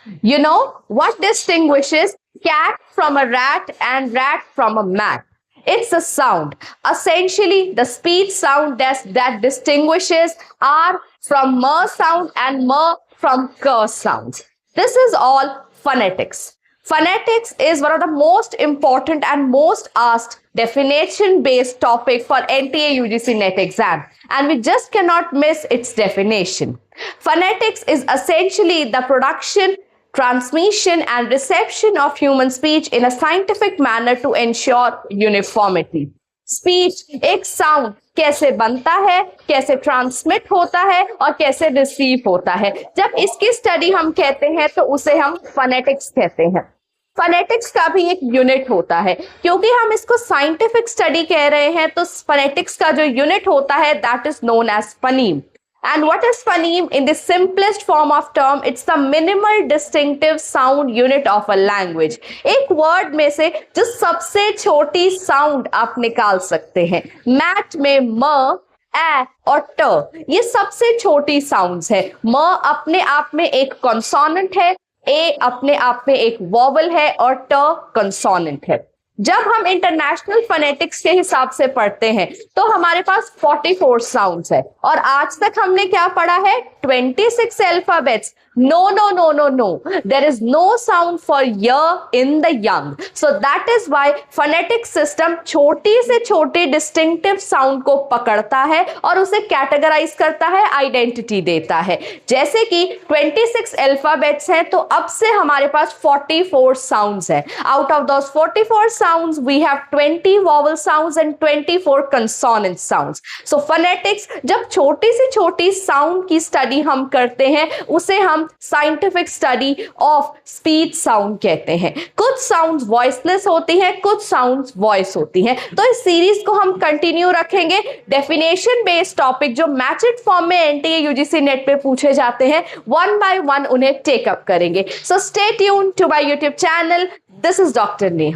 You know what distinguishes cat from a rat and rat from a mat? It's a sound. Essentially, the speech sound that distinguishes R from mer sound and mer from ker sounds. This is all phonetics. Phonetics is one of the most important and most asked definition based topic for NTA UGC NET exam, and we just cannot miss its definition. Phonetics is essentially the production, transmission and reception of human speech in a scientific manner to ensure uniformity. Speech एक sound कैसे बनता है, कैसे transmit होता है और कैसे receive होता है, जब इसकी स्टडी हम कहते हैं तो उसे हम फोनेटिक्स कहते हैं। फोनेटिक्स का भी एक यूनिट होता है, क्योंकि हम इसको साइंटिफिक स्टडी कह रहे हैं तो फोनेटिक्स का जो यूनिट होता है that is known as phoneme. And what is phoneme? In the simplest form of term, it's the minimal distinctive sound unit of a language. एक वर्ड में से जो सबसे छोटी साउंड आप निकाल सकते हैं। मैथ में म, ए और ट ये सबसे छोटी साउंड्स है। म अपने आप में एक कॉन्सोनेंट है, ए अपने आप में एक वॉवल है और ट कंसोनेंट है। जब हम इंटरनेशनल फोनेटिक्स के हिसाब से पढ़ते हैं तो हमारे पास 44 साउंड्स है और आज तक हमने क्या पढ़ा है 26 alphabets. No, there is no sound for y in the young, so that is why phonetic system छोटी से छोटी distinctive sound को पकड़ता है और उसे कैटेगराइज करता है, आइडेंटिटी देता है। जैसे कि 26 अल्फाबेट्स हैं तो अब से हमारे पास 44 साउंड्स हैं। Out of those 44 sounds we have 20 vowel sounds and 24 consonant sounds. So phonetics जब छोटी से छोटी साउंड की स्टडी हम करते हैं उसे हम scientific study of speech sound कहते हैं। कुछ साउंड्स वॉइसलेस होती हैं, कुछ साउंड्स वॉइस होती हैं। तो इस सीरीज को हम कंटिन्यू रखेंगे। डेफिनेशन बेस्ड टॉपिक जो मैचड फॉर्म में एनटीए यूजीसी नेट पे पूछे जाते हैं, वन बाय वन उन्हें टेकअप करेंगे। So stay tuned to my YouTube channel. This is doctor Neha.